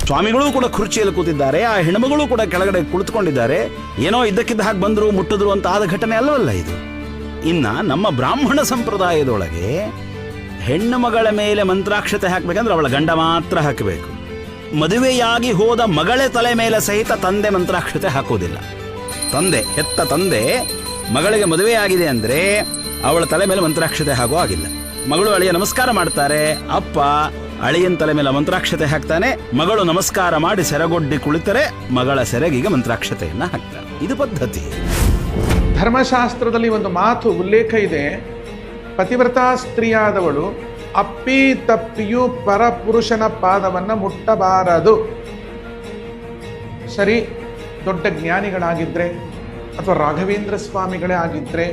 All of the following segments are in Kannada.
ಸ್ವಾಮಿಗಳು ಕೂಡ ಕುರ್ಚಿಯಲ್ಲಿ ಕೂತಿದ್ದಾರೆ, ಆ ಹೆಣ್ಮಗಳು ಕೂಡ ಕೆಳಗಡೆ ಕುಳಿತುಕೊಂಡಿದ್ದಾರೆ. ಏನೋ ಇದ್ದಕ್ಕಿದ್ದ ಹಾಗೆ ಬಂದರು ಮುಟ್ಟಿದ್ರು ಅಂತ ಆದ ಘಟನೆ ಅಲ್ಲವಲ್ಲ ಇದು. ಇನ್ನ ನಮ್ಮ ಬ್ರಾಹ್ಮಣ ಸಂಪ್ರದಾಯದೊಳಗೆ ಹೆಣ್ಣು ಮಗಳ ಮೇಲೆ ಮಂತ್ರಾಕ್ಷತೆ ಹಾಕಬೇಕಂದ್ರೆ ಅವಳ ಗಂಡ ಮಾತ್ರ ಹಾಕಬೇಕು. ಮದುವೆಯಾಗಿ ಹೋದ ಮಗಳೇ ತಲೆ ಮೇಲೆ ಸಹಿತ ತಂದೆ ಮಂತ್ರಾಕ್ಷತೆ ಹಾಕೋದಿಲ್ಲ. ಹೆತ್ತ ತಂದೆ ಮಗಳಿಗೆ ಮದುವೆಯಾಗಿದೆ ಅಂದರೆ ಅವಳ ತಲೆ ಮೇಲೆ ಮಂತ್ರಾಕ್ಷತೆ ಹಾಕೋ ಆಗಿಲ್ಲ. ಮಗಳು ಅಳಿಯ ನಮಸ್ಕಾರ ಮಾಡ್ತಾರೆ, ಅಪ್ಪ ಅಳಿಯನ ತಲೆ ಮೇಲೆ ಮಂತ್ರಾಕ್ಷತೆ ಹಾಕ್ತಾನೆ. ಮಗಳು ನಮಸ್ಕಾರ ಮಾಡಿ ಸೆರಗೊಡ್ಡಿ ಕುಳಿತರೆ ಮಗಳ ಸೆರಗಿಗೆ ಮಂತ್ರಾಕ್ಷತೆಯನ್ನು ಹಾಕ್ತಾನೆ. ಇದು ಪದ್ಧತಿ. ಧರ್ಮಶಾಸ್ತ್ರದಲ್ಲಿ ಒಂದು ಮಾತು ಉಲ್ಲೇಖ ಇದೆ, ಪತಿವ್ರತಾ ಸ್ತ್ರೀಯಾದವಳು ಅಪ್ಪಿ ತಪ್ಪಿಯೂ ಪರಪುರುಷನ ಪಾದವನ್ನು ಮುಟ್ಟಬಾರದು. ಸರಿ, ದೊಡ್ಡ ಜ್ಞಾನಿಗಳಾಗಿದ್ದರೆ ಅಥವಾ ರಾಘವೇಂದ್ರ ಸ್ವಾಮಿಗಳೇ ಆಗಿದ್ದರೆ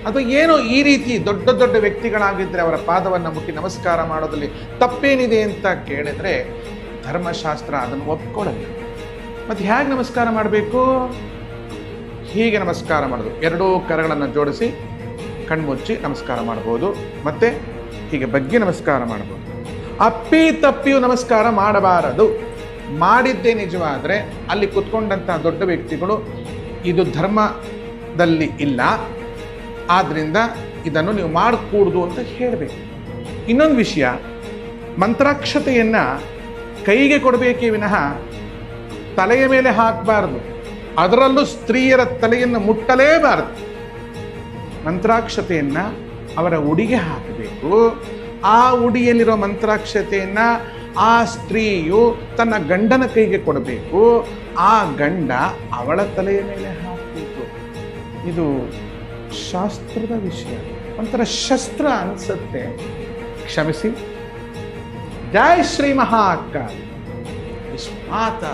ಅಥವಾ ಏನೋ ಈ ರೀತಿ ದೊಡ್ಡ ದೊಡ್ಡ ವ್ಯಕ್ತಿಗಳಾಗಿದ್ದರೆ ಅವರ ಪಾದವನ್ನು ಮುಟ್ಟಿ ನಮಸ್ಕಾರ ಮಾಡೋದಲ್ಲಿ ತಪ್ಪೇನಿದೆ ಅಂತ ಕೇಳಿದ್ರೆ ಧರ್ಮಶಾಸ್ತ್ರ ಅದನ್ನು ಒಪ್ಕೊಳ್ಳಲ್ಲ. ಮತ್ತು ಹೇಗೆ ನಮಸ್ಕಾರ ಮಾಡಬೇಕು? ಹೀಗೆ ನಮಸ್ಕಾರ ಮಾಡೋದು, ಎರಡೂ ಕರಗಳನ್ನು ಜೋಡಿಸಿ ಕಣ್ಮುಚ್ಚಿ ನಮಸ್ಕಾರ ಮಾಡ್ಬೋದು, ಮತ್ತೆ ಹೀಗೆ ಬಗ್ಗೆ ನಮಸ್ಕಾರ ಮಾಡ್ಬೋದು. ಅಪ್ಪಿ ತಪ್ಪಿಯೂ ನಮಸ್ಕಾರ ಮಾಡಬಾರದು. ಮಾಡಿದ್ದೇ ನಿಜವಾದರೆ ಅಲ್ಲಿ ಕೂತ್ಕೊಂಡಂತಹ ದೊಡ್ಡ ವ್ಯಕ್ತಿಗಳು ಇದು ಧರ್ಮದಲ್ಲಿ ಇಲ್ಲ, ಆದ್ದರಿಂದ ಇದನ್ನು ನೀವು ಮಾಡಕೂಡ್ದು ಅಂತ ಹೇಳಬೇಕು. ಇನ್ನೊಂದು ವಿಷಯ, ಮಂತ್ರಾಕ್ಷತೆಯನ್ನು ಕೈಗೆ ಕೊಡಬೇಕೇ ವಿನಃ ತಲೆಯ ಮೇಲೆ ಹಾಕಬಾರದು. ಅದರಲ್ಲೂ ಸ್ತ್ರೀಯರ ತಲೆಯನ್ನು ಮುಟ್ಟಲೇಬಾರದು. ಮಂತ್ರಾಕ್ಷತೆಯನ್ನು ಅವರ ಉಡಿಗೆ ಹಾಕಬೇಕು. ಆ ಉಡಿಯಲ್ಲಿರೋ ಮಂತ್ರಾಕ್ಷತೆಯನ್ನು ಆ ಸ್ತ್ರೀಯು ತನ್ನ ಗಂಡನ ಕೈಗೆ ಕೊಡಬೇಕು. ಆ ಗಂಡ ಅವಳ ತಲೆಯ ಮೇಲೆ ಹಾಕಬೇಕು. ಇದು ಶಾಸ್ತ್ರದ ವಿಷಯ, ಒಂಥರ ಶಸ್ತ್ರ ಅನಿಸುತ್ತೆ, ಕ್ಷಮಿಸಿ. ಜೈ ಶ್ರೀ ಮಹಾಕಾಳಿ. ಮಾತಾ